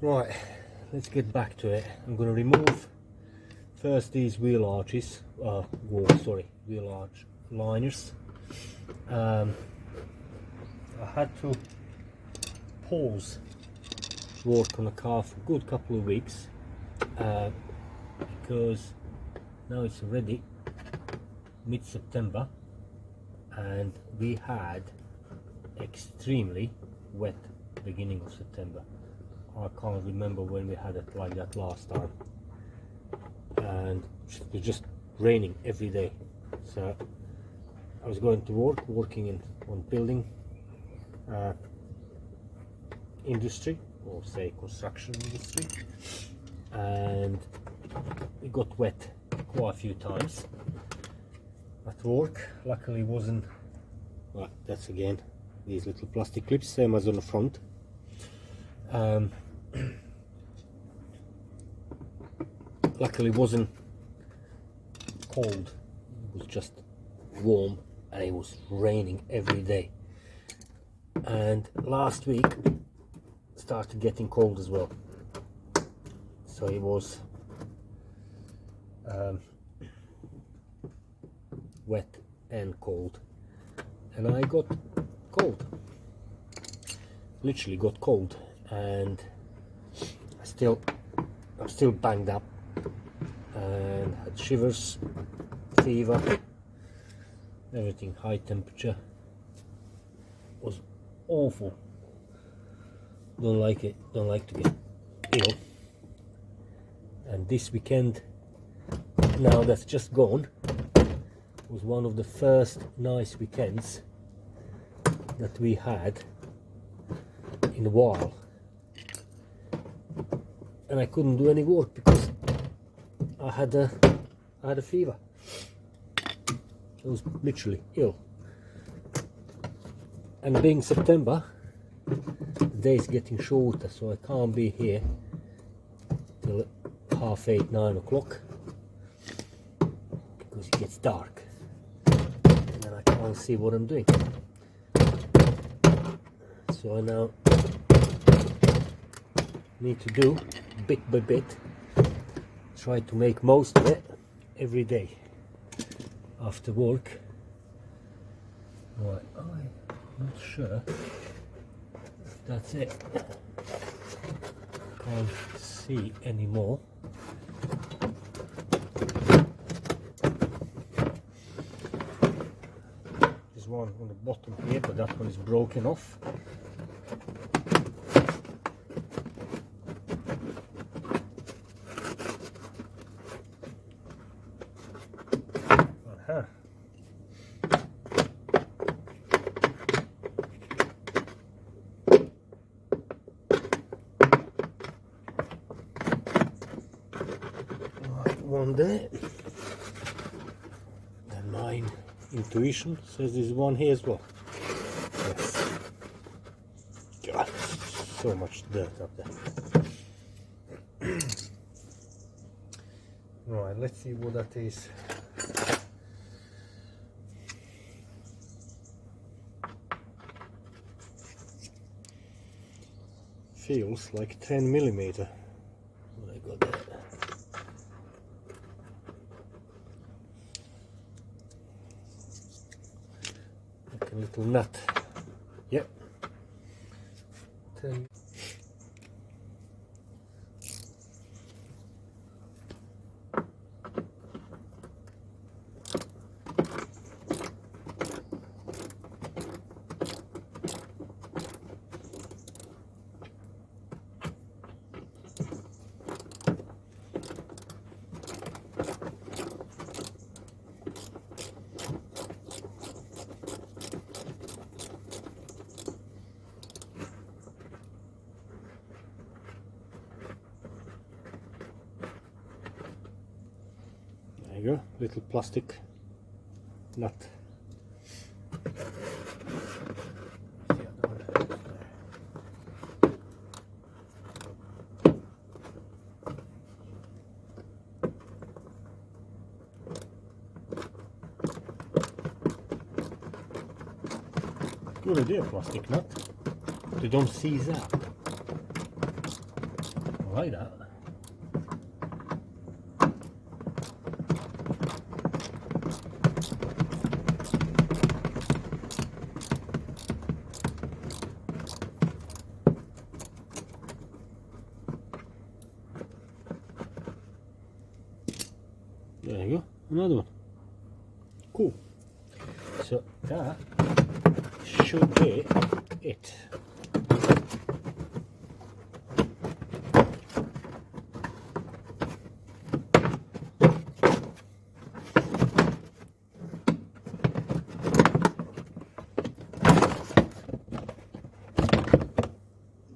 Right, let's get back to it. I'm going to remove first these wheel arches, wheel arch liners. I had to pause work on the car for a good couple of weeks because now it's already mid-September and we had extremely wet beginning of September. I can't remember when we had it like that last time, and it was just raining every day. So I was going to working on building industry, or say construction industry, and it got wet quite a few times at work. Luckily wasn't, well, that's again these little plastic clips, same as on the front. Luckily it wasn't cold, it was just warm, and it was raining every day. And last week started getting cold as well, so it was wet and cold, and I got cold, literally got cold, and I'm still banged up and had shivers, fever, everything, high temperature, was awful. Don't like it, don't like to get ill. And this weekend, now that's just gone, was one of the first nice weekends that we had in a while, and I couldn't do any work because I had a fever. I was literally ill, and being September, the days getting shorter, so I can't be here till 8:30, 9 o'clock because it gets dark and then I can't see what I'm doing. So I now need to do bit by bit, try to make most of it every day after work. Right, I'm not sure if that's it. Can't see anymore. There's one on the bottom here, but that one is broken off. One there, then mine intuition says there's one here as well. Yes. God, so much dirt up there. Right, let's see what that is. Feels like 10mm. What I got there. Like a little nut. Yep. 10. There you go, little plastic nut. Good idea, plastic nut. They don't seize up. try that. There you go, another one. Cool. So that should be it.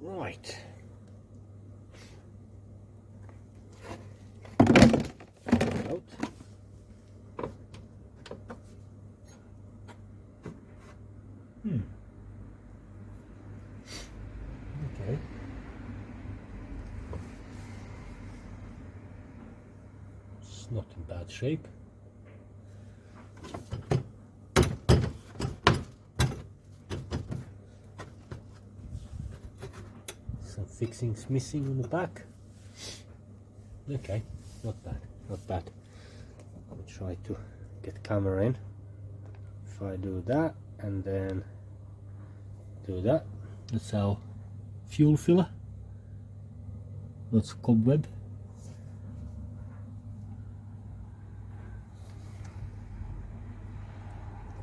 Right. Out. Okay. It's not in bad shape. Some fixings missing on the back. Okay, not bad, not bad. I'll try to get camera in. If I do that and then do that, that's our fuel filler. Lots of cobweb.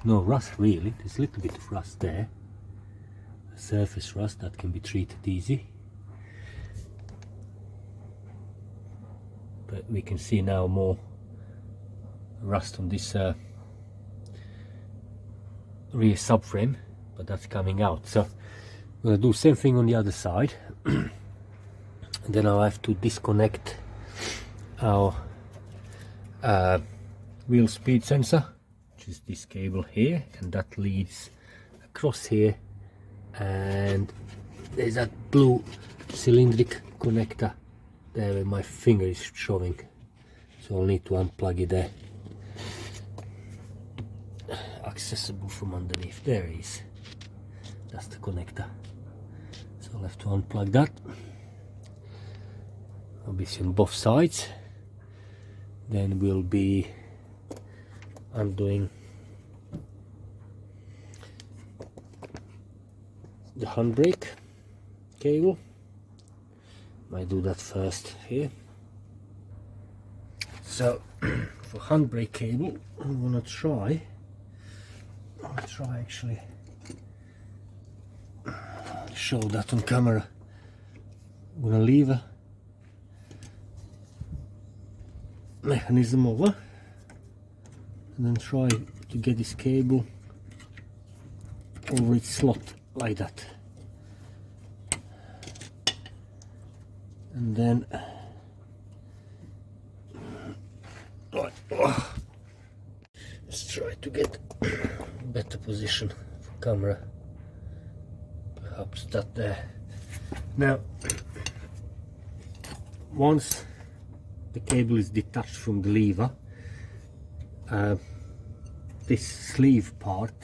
No rust really, there's a little bit of rust there. Surface rust that can be treated easy. But we can see now more rust on this rear subframe, but that's coming out. So we're going to do the same thing on the other side. And then I'll have to disconnect our wheel speed sensor, which is this cable here, and that leads across here, and there's that blue cylindric connector there where my finger is showing, so I'll need to unplug it there. Accessible from underneath, there it is, that's the connector, so I'll have to unplug that, obviously on both sides. Then we'll be undoing the handbrake cable. Might do that first here. So for handbrake cable, I'm gonna try. I'll try actually show that on camera. I'm gonna leave a mechanism over and then try to get this cable over its slot like that. And then let's try to get a better position for camera, perhaps that there. Now once the cable is detached from the lever, this sleeve part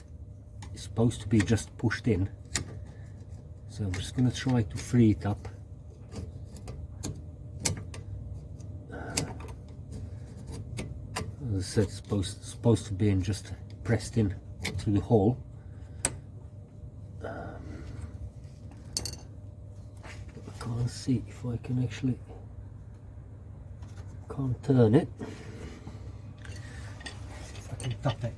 is supposed to be just pushed in, so I'm just going to try to free it up. As I said, it's supposed to be in just pressed in through the hole. I can't see if I can actually, can't turn it. See if I can tap it.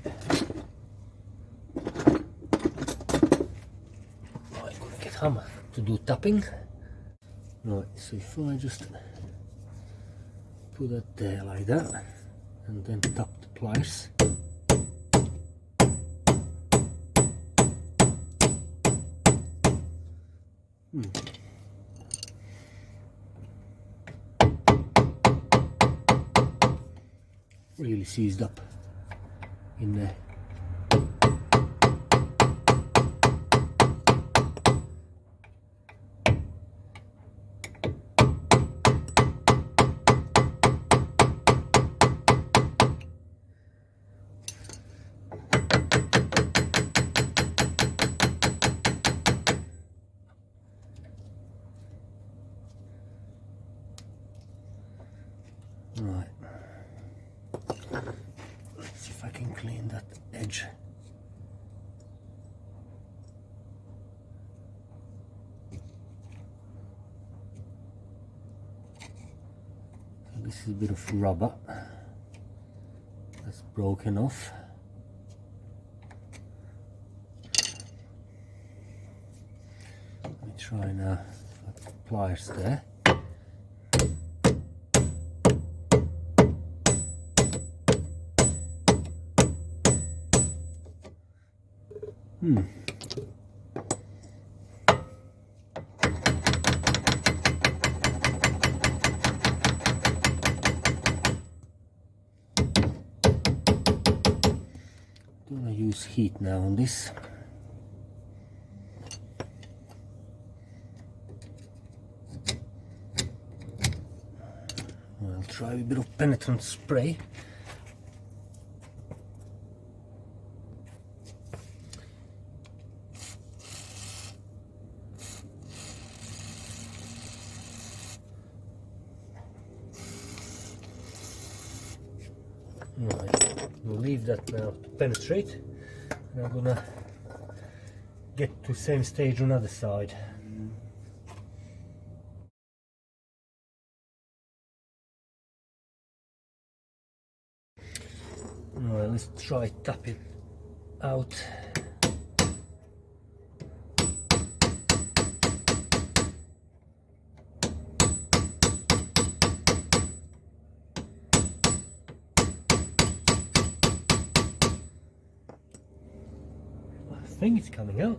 Right, I'm gonna get hammer to do tapping. Right, so if I just put that there like that, and then tap the pliers. Really seized up in there. Right. Let's see if I can clean that edge. So this is a bit of rubber that's broken off. Let me try now. Pliers there. Gonna use heat now on this. I'll try a bit of penetrant spray. Right, we'll leave that now to penetrate, and I'm gonna get to same stage on the other side. Right, let's try tap it out. I think it's coming out.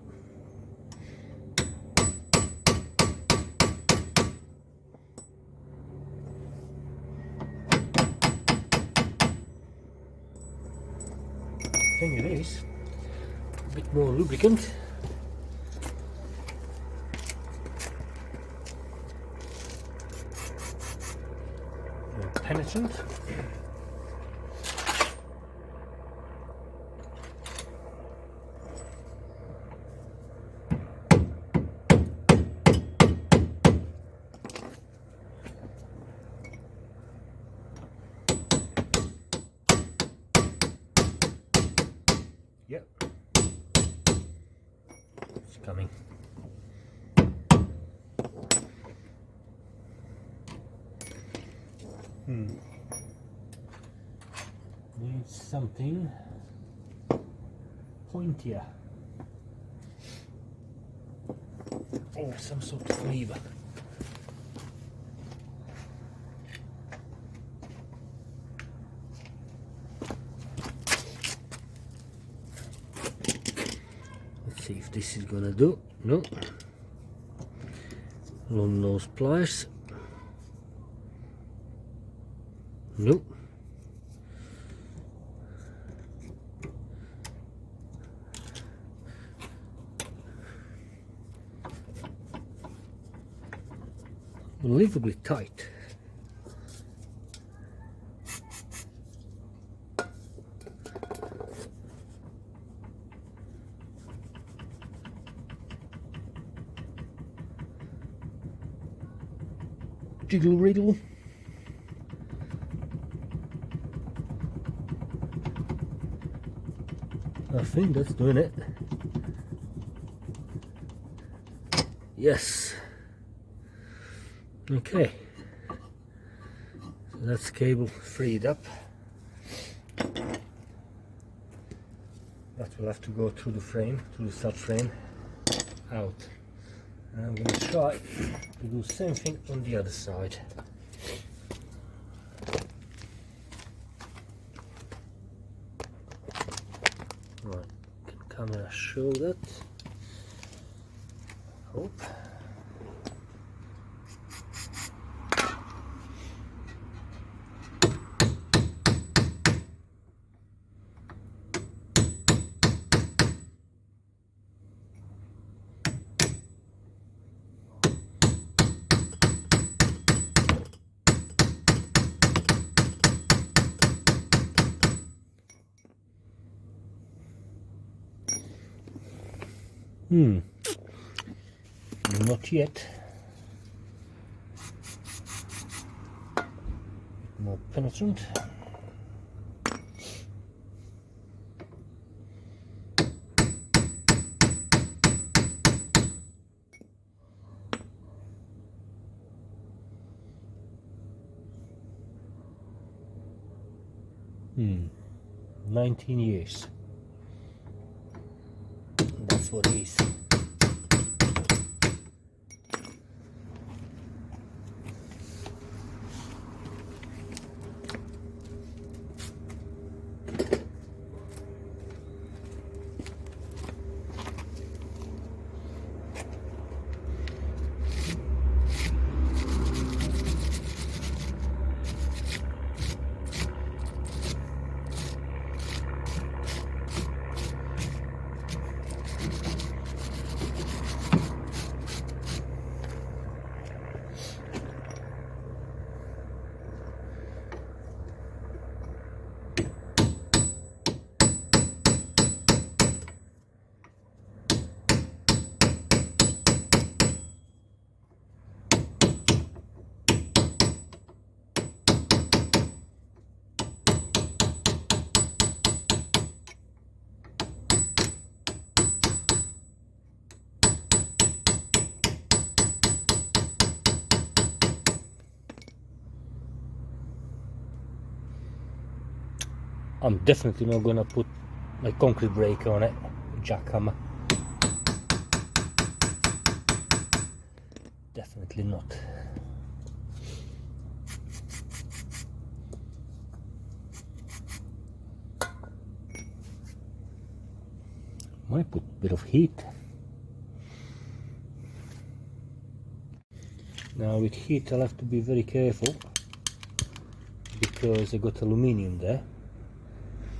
I think it is. A bit more lubricant. More penetrant. Yep, it's coming. Needs something pointier. Or some sort of lever. See if this is gonna do. No. Long nose pliers. No. Unbelievably tight. Jiggle wriggle. I think that's doing it. Yes. Okay. So that's cable freed up. That will have to go through the frame, through the subframe, out. And I'm going to try to do the same thing on the other side. Right, can camera show that? Hope. Not yet. more penetrant. Hmm, 19 years. That's what it is. I'm definitely not gonna put a concrete breaker on it, jackhammer. Definitely not. Might put a bit of heat. Now with heat I'll have to be very careful because I got aluminium there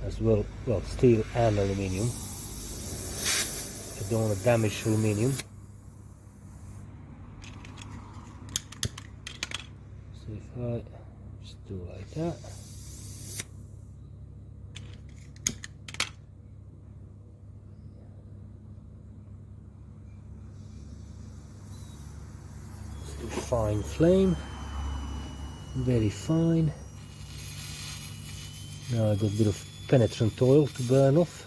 as well, steel and aluminium. I don't want to damage aluminium. So if I just do like that. Fine flame, very fine. Now I got a bit of penetrant oil to burn off.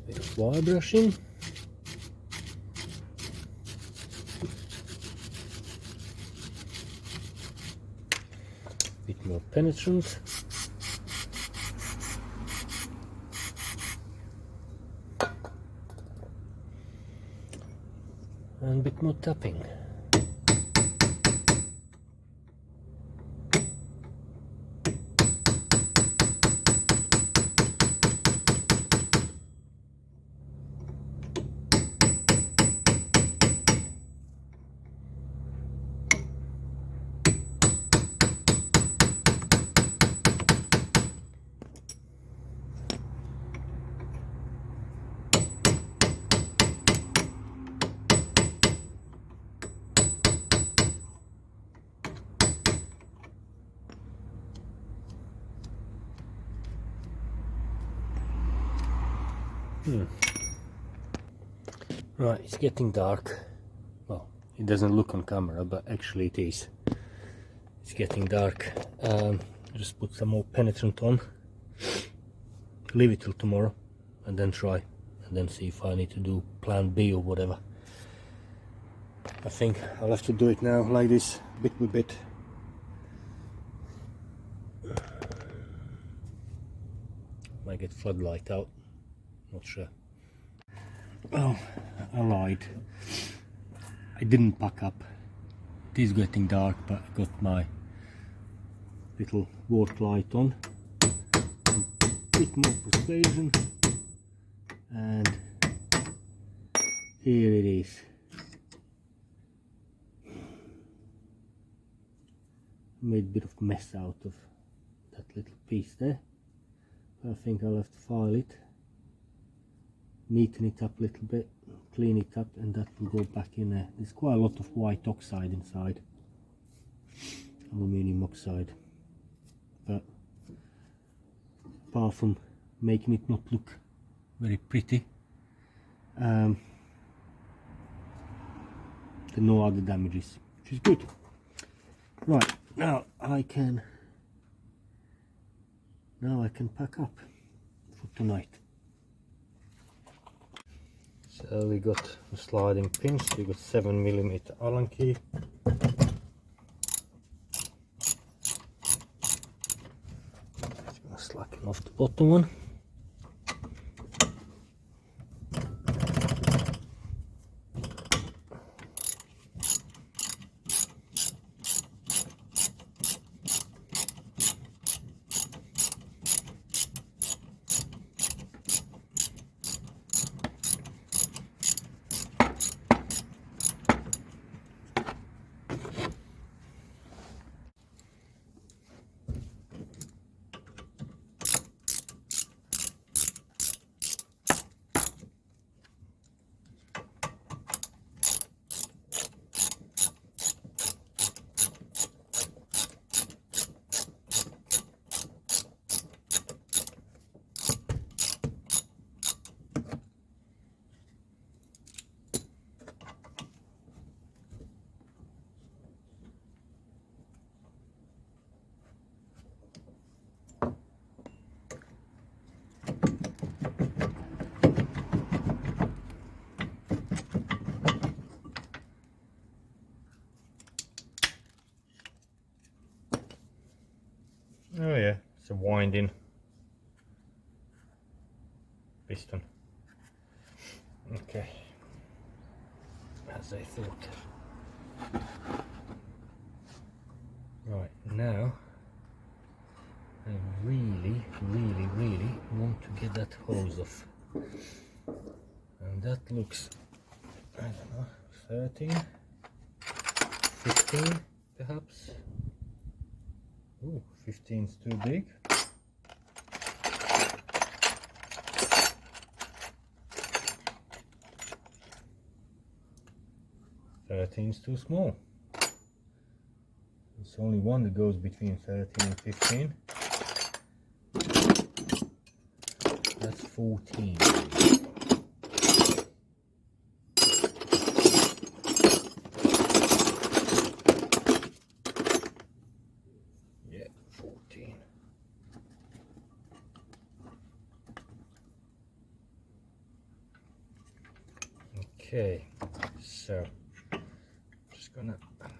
Bit of wire brushing. Bit more penetrant. And a bit more tapping. Right, it's getting dark. Well, it doesn't look on camera, but actually it is. It's getting dark. Just put some more penetrant on. leave it till tomorrow and then try, and then see if I need to do plan B or whatever. I think I'll have to do it now like this, bit by bit. Might get floodlight out, not sure. Oh, I lied. I didn't pack up. It is getting dark, but I got my little work light on. A bit more persuasion. And here it is. Made a bit of mess out of that little piece there. But I think I'll have to file it, neaten it up a little bit, clean it up, and that will go back in there. There's quite a lot of white oxide inside, aluminium oxide, but apart from making it not look very pretty, there are no other damages, which is good. Right, now I can pack up for tonight. So we got the sliding pins. We got 7mm Allen key. Just gonna slacken off the bottom one. Oh yeah, it's a winding piston. Okay, as I thought. Right, now I really want to get that hose off. And that looks, I don't know, 13, 15 perhaps. Ooh, 15's too big. Thirteen's too small. There's only one that goes between 13 and 15. That's 14. Yeah, 14. Okay, so just gonna put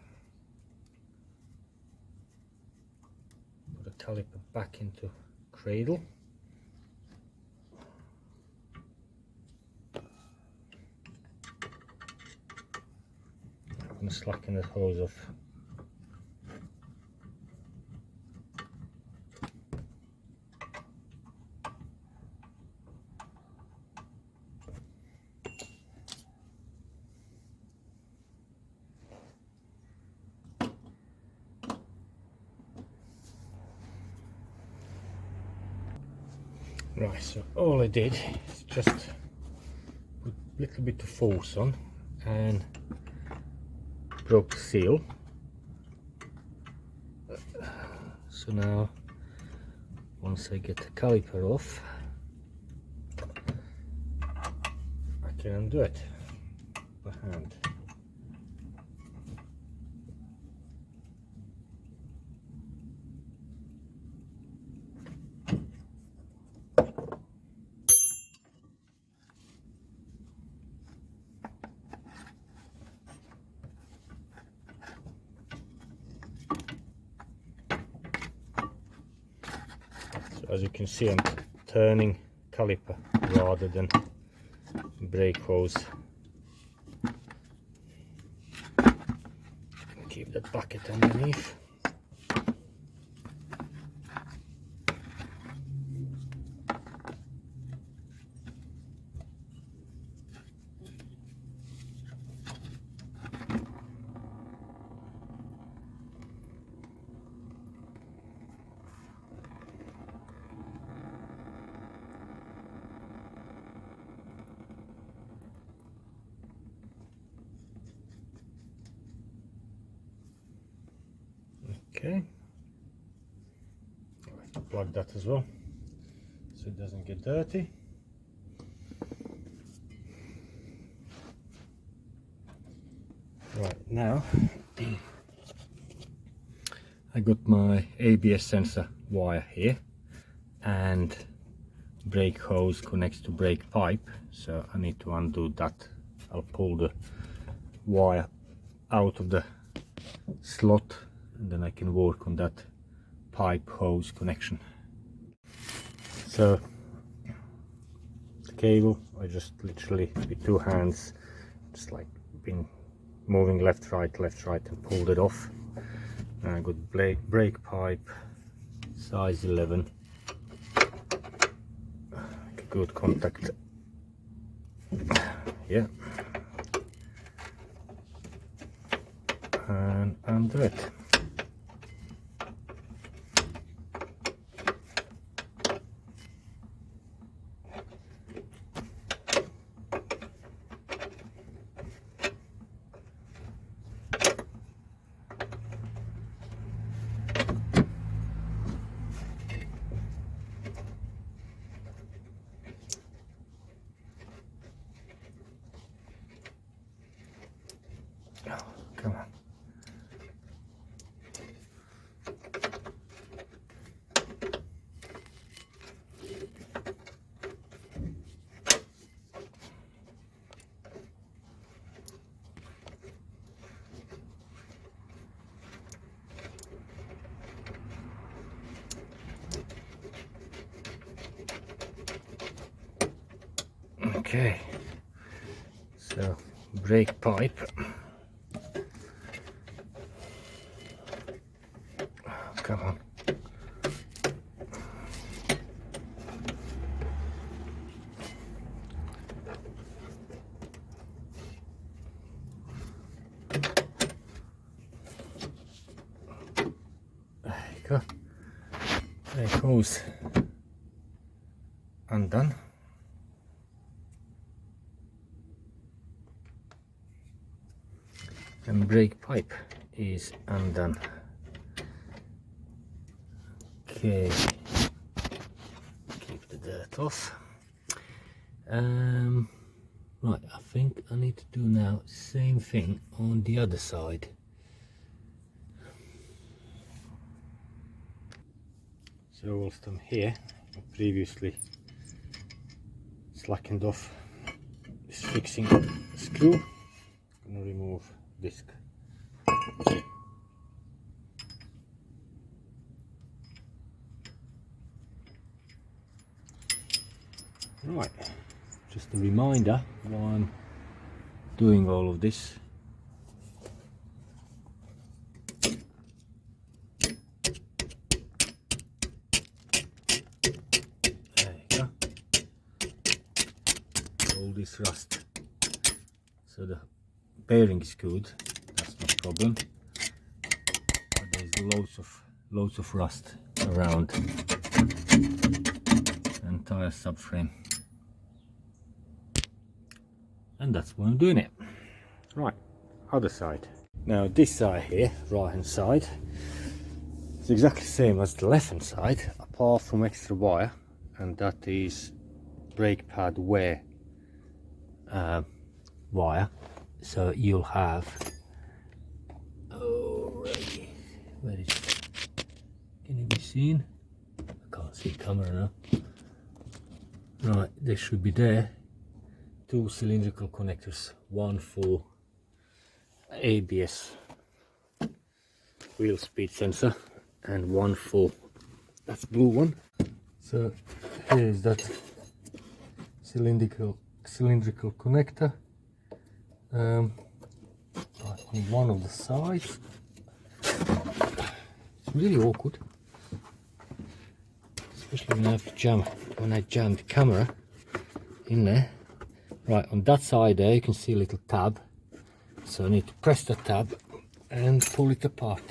the caliper back into cradle. I'm gonna slacken the hose off. Right, so all I did is just put a little bit of force on and broke the seal. So now, once I get the caliper off, I can undo it by hand. So as you can see, I'm turning caliper rather than brake hose. Keep that bucket underneath. Okay, plug that as well so it doesn't get dirty. Right, now I got my ABS sensor wire here, and brake hose connects to brake pipe, so I need to undo that. I'll pull the wire out of the slot and then I can work on that pipe hose connection. So the cable, I just literally with two hands just like been moving left right and pulled it off. And I got brake pipe size 11, good contact, yeah, and undo it. Oh, come on. Okay, so brake pipe. Come on. There you go. Brake hose undone. And brake pipe is undone. Okay, keep the dirt off. Right, I think I need to do now same thing on the other side. So whilst I'm here, I previously slackened off this fixing screw. I'm going to remove disc. Right, just a reminder why I'm doing all of this. There you go. All this rust. So the bearing is good, that's no problem. But there's loads of rust around the entire subframe. And that's why I'm doing it. Right, other side. Now this side here, right hand side, it's exactly the same as the left hand side, apart from extra wire, and that is brake pad wear wire. So you'll have, alrighty, where is it? Can it be seen? I can't see camera now. Right, they should be there. Two cylindrical connectors, one for ABS wheel speed sensor and one for, that's blue one, So here is that cylindrical connector on one of the sides. It's really awkward, especially when I jam the camera in there. Right, on that side there you can see a little tab, so I need to press the tab and pull it apart.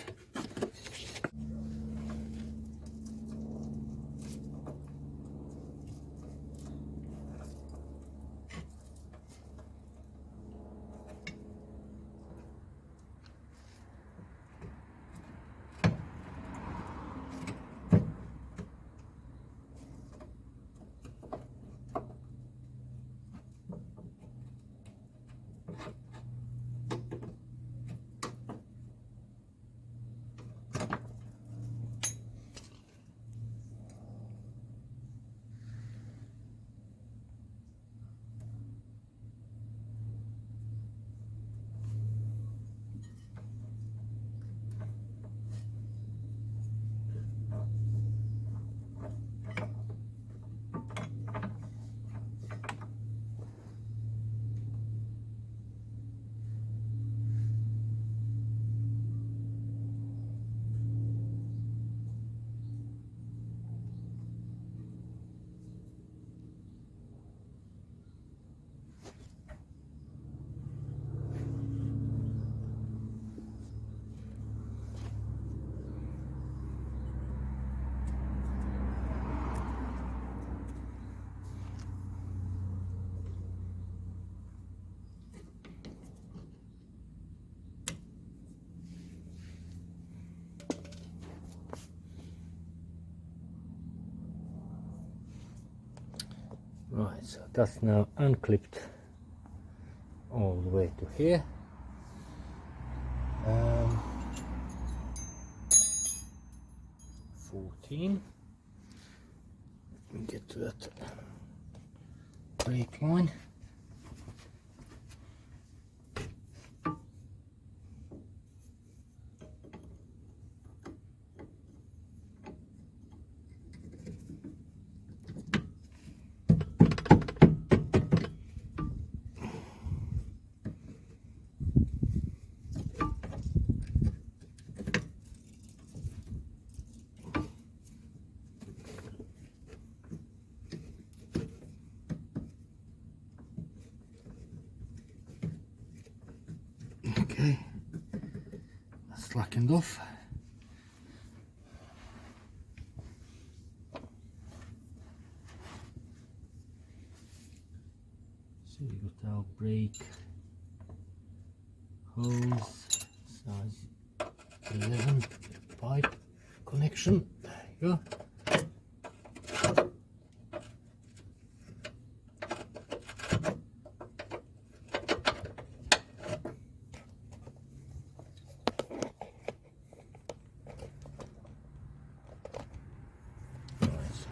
Right, so that's now unclipped all the way to here. 14. Let me get to that brake line. Okay, that's slackened off. So we got our brake hose, size 11 pipe connection. There you go.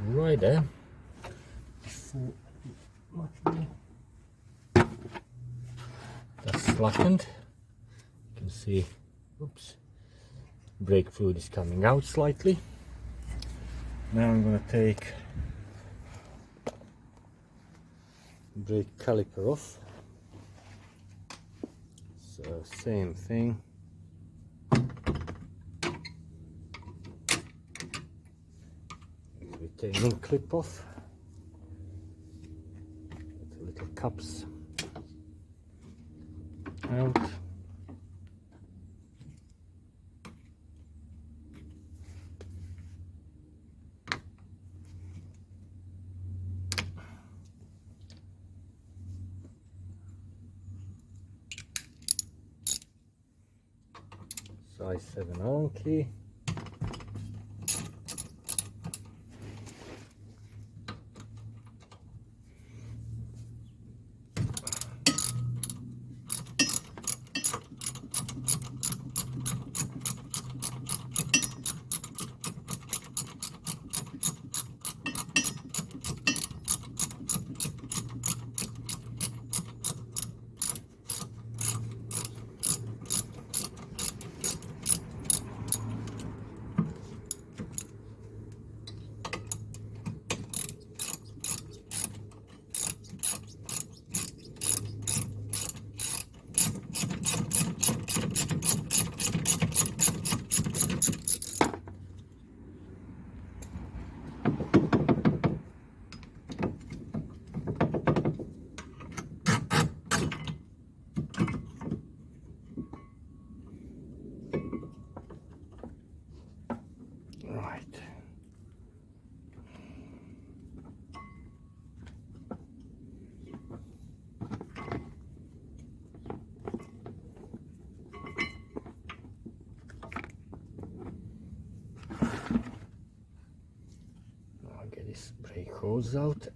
Right there, that's slackened. You can see, oops, brake fluid is coming out slightly. Now I'm going to take brake caliper off. So same thing. Retaining clip off. The little cups out. Size 7 Allen key. get this brake hose out.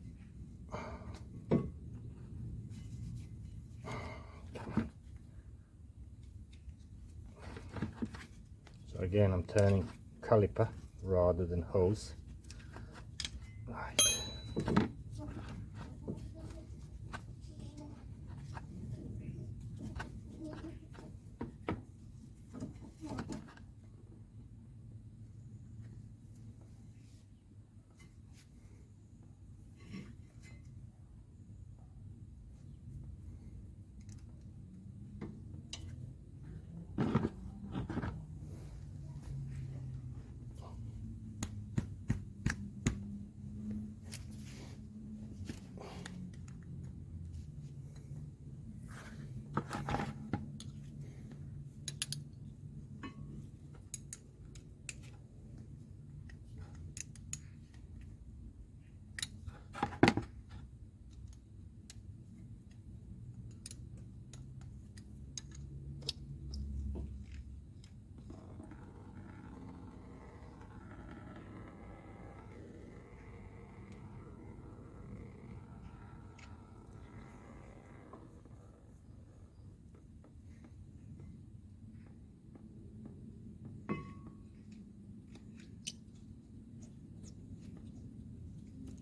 So again, I'm turning caliper rather than hose. Right.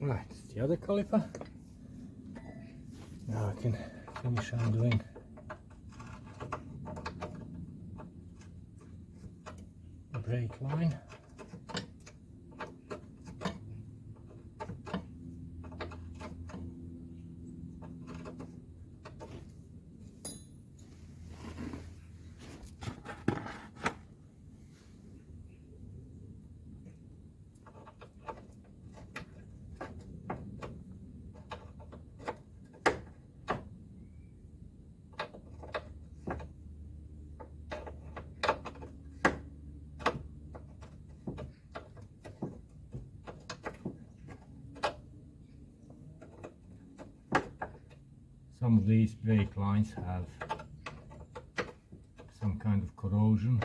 Right, the other caliper. Now I can finish undoing the brake line. Some of these brake lines have some kind of corrosion,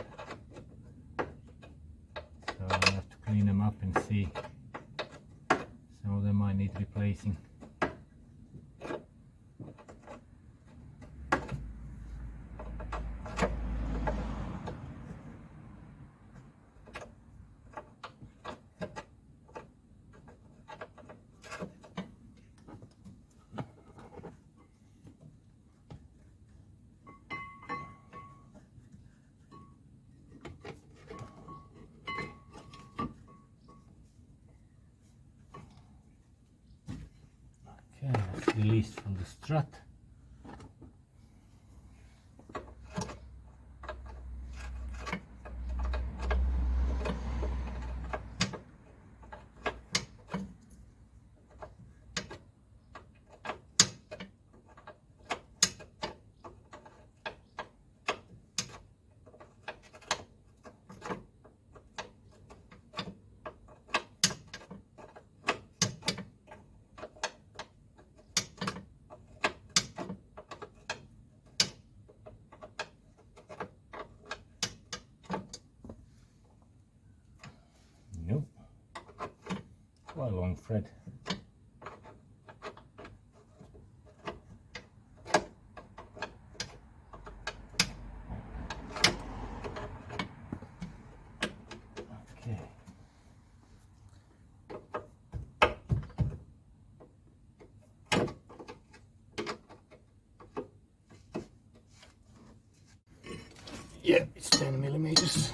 so I have to clean them up and see. Some of them might need replacing. Okay, that's released from the strut. Nope. Quite a long thread. Okay. Yeah, it's 10 millimeters.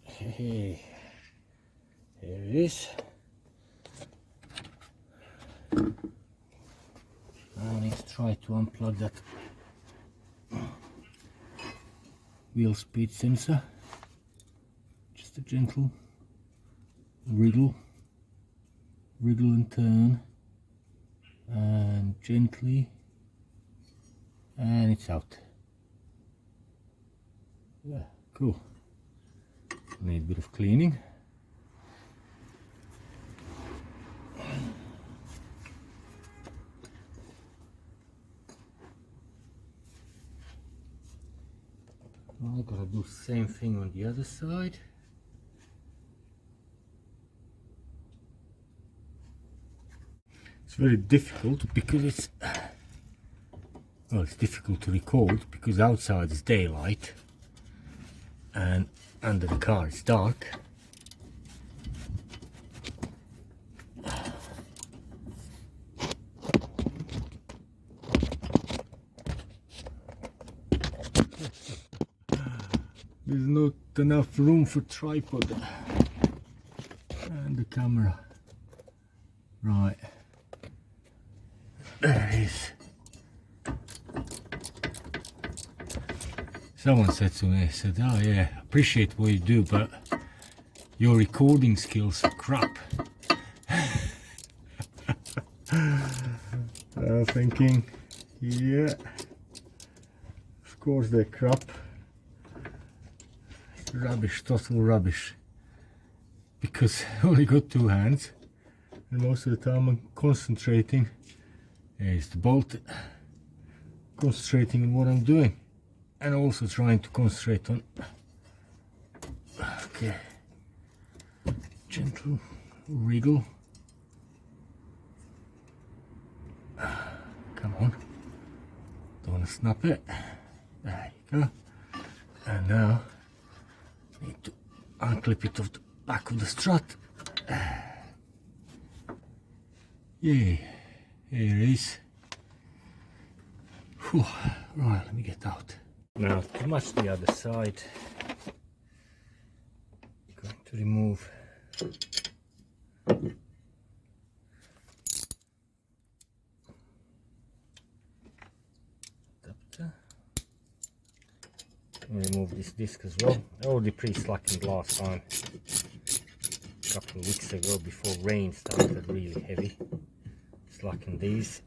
Hey, here it is. Now let's try to unplug that wheel speed sensor. Just a gentle wriggle and turn, and gently, and it's out. Yeah, cool. Need a bit of cleaning. I'm gonna do the same thing on the other side. It's very difficult because it's difficult to record because outside is daylight and under the car it's dark. There's not enough room for tripod and the camera. Right, there it is. Someone said to me, oh yeah, appreciate what you do, but your recording skills are crap. Thinking, yeah, of course they're crap. Rubbish, total rubbish. Because I only got two hands, and most of the time I'm concentrating. Here's the bolt. Concentrating on what I'm doing. And also trying to concentrate on, okay, gentle wriggle. Come on, don't want to snap it. There you go. And now need to unclip it off the back of the strut. Yay, here it is. Whew. Right, let me get out. Now to match the other side, I'm going to remove adapter. Remove this disc as well. I already pre-slackened last time, a couple of weeks ago before rain started really heavy. Slackened these.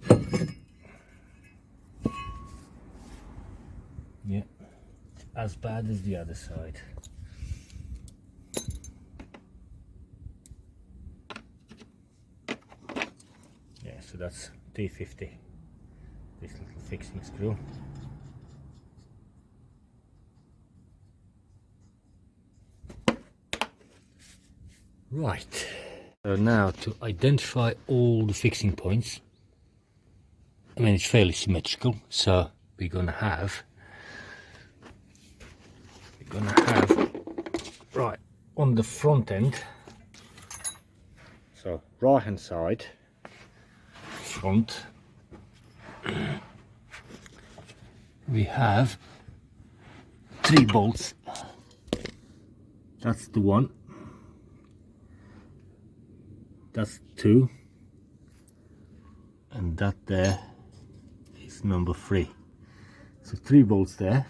Yeah, as bad as the other side. Yeah, so that's T50, this little fixing screw. Right, so now to identify all the fixing points, I mean it's fairly symmetrical, so we're gonna have right on the front end, so right hand side front, we have 3 bolts. That's the one, that's 2, and that there is number 3. So 3 bolts there.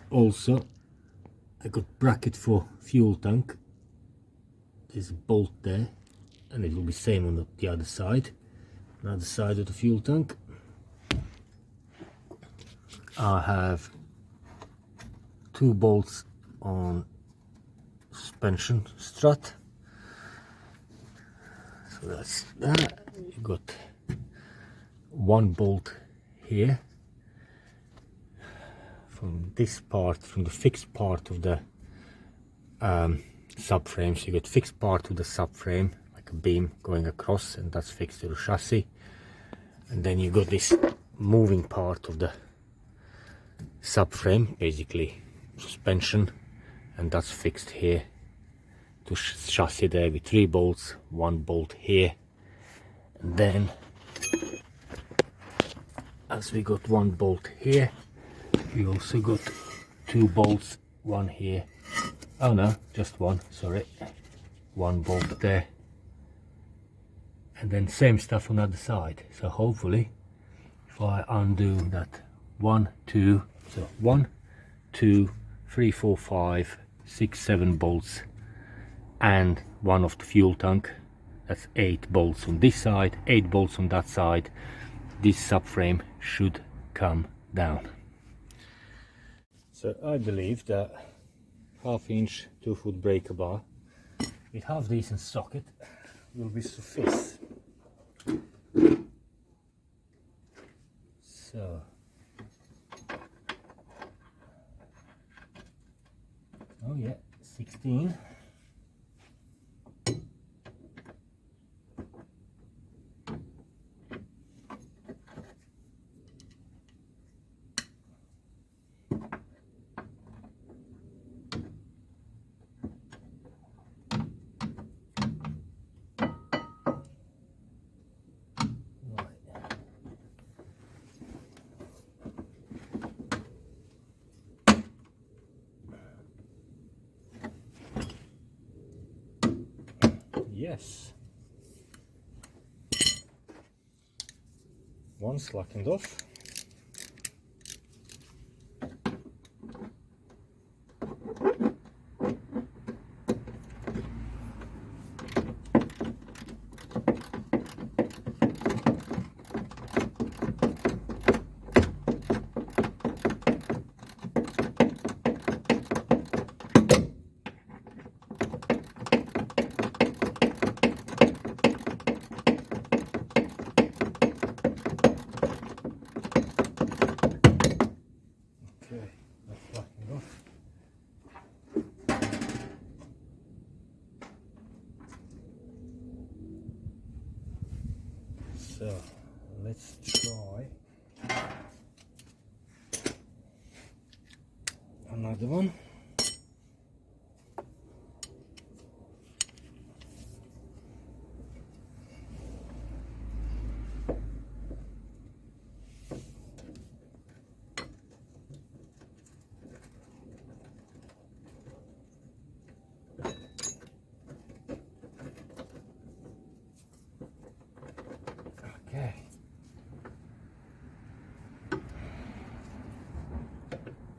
Also I got bracket for fuel tank. There's a bolt there, and it will be same on the other side, another side of the fuel tank. I have 2 bolts on suspension strut, so that's that. You got 1 bolt here from this part, from the fixed part of the subframe. So you got fixed part of the subframe, like a beam going across, and that's fixed to the chassis. And then you got this moving part of the subframe, basically suspension, and that's fixed here to chassis there with 3 bolts, 1 bolt here. And then as we got 1 bolt here, we also got 2 bolts, 1 here, oh no, just 1, sorry, 1 bolt there, and then same stuff on the other side. So hopefully if I undo that, 1, 2, so 1, 2, 3, 4, 5, 6, 7 bolts, and 1 of the fuel tank, that's 8 bolts on this side, 8 bolts on that side. This subframe should come down. So So I believe that 1/2 inch 2-foot breaker bar with half decent socket will be sufficient. So oh yeah, 16. Yes, one slackened off. Okay, that's slackened off. So let's try another one. Okay.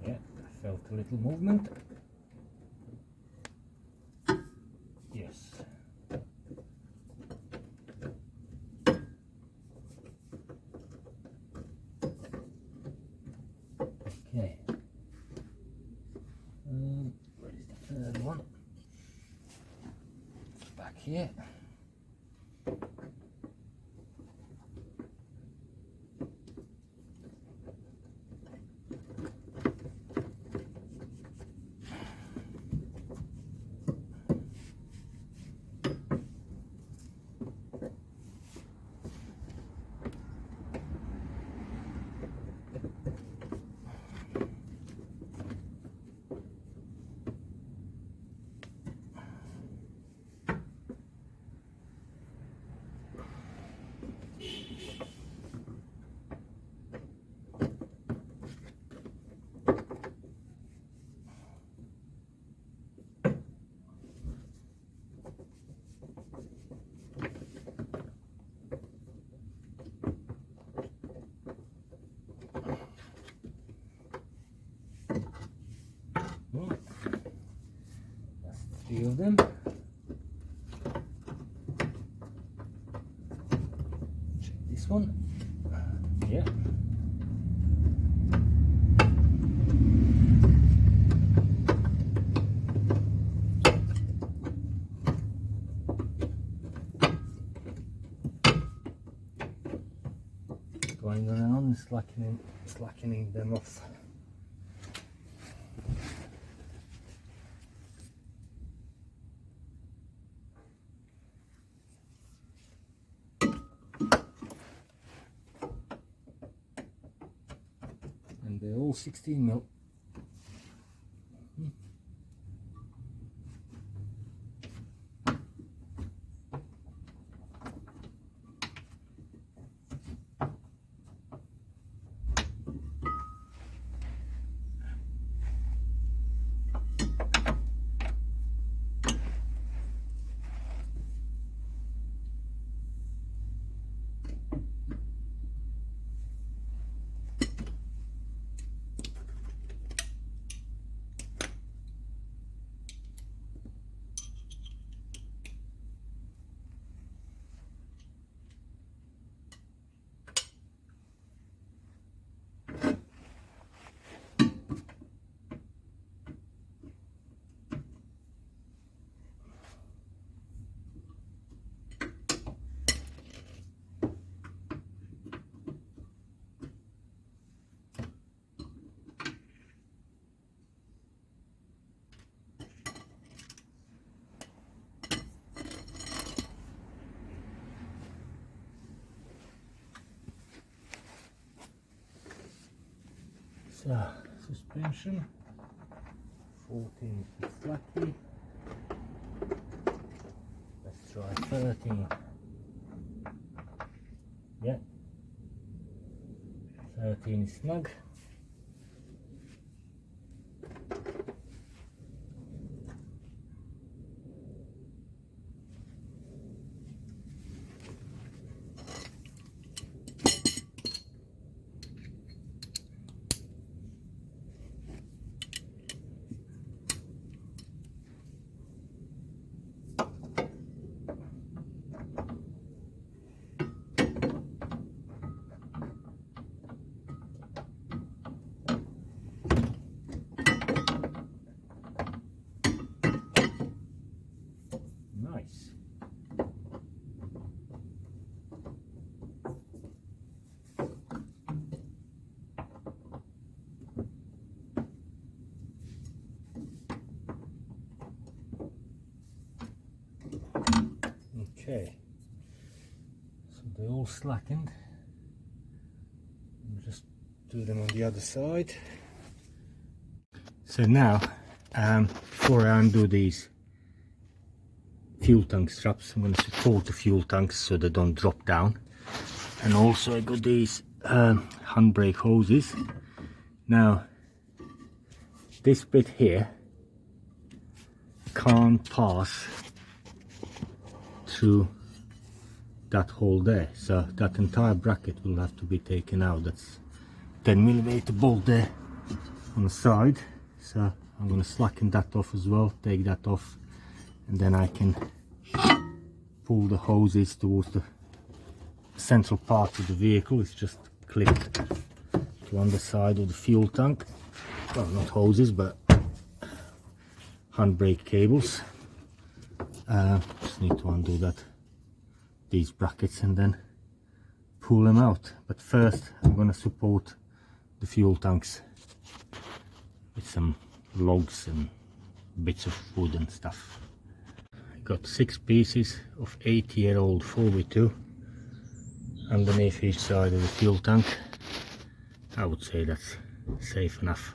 Yeah, I felt a little movement. Yes. Okay. Where is the third one? It's back here. Right. That's 3 of them. Check this one. Yeah. Going around and slackening them off. And they're all 16 mil. So, suspension, 14 is slacky. Let's try 13. Yeah, 13 is snug. Nice. Okay, so they're all slackened. I'll just do them on the other side. So now, before I undo these fuel tank straps, I'm going to support the fuel tanks so they don't drop down. And also I got these handbrake hoses. Now, this bit here can't pass through that hole there, so that entire bracket will have to be taken out. That's 10mm bolt there on the side, so I'm going to slacken that off as well, take that off, and then I can pull the hoses towards the central part of the vehicle. It's just clipped to underside of the fuel tank. Well, not hoses, but handbrake cables. Just need to undo these brackets and then pull them out. But first I'm going to support the fuel tanks with some logs and bits of wood and stuff. I got 6 pieces of 8-year-old 4x2 underneath each side of the fuel tank. I would say that's safe enough.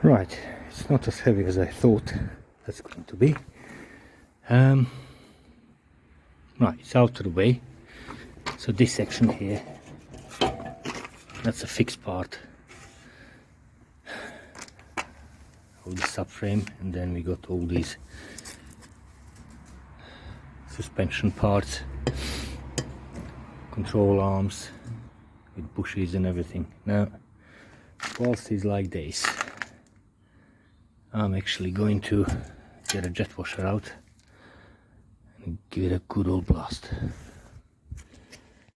Right, it's not as heavy as I thought that's going to be. Right, it's out of the way. So this section here, that's a fixed part of the subframe, and then we got all these suspension parts, control arms with bushes and everything. Now, whilst it's like this, I'm actually going to get a jet washer out and give it a good old blast.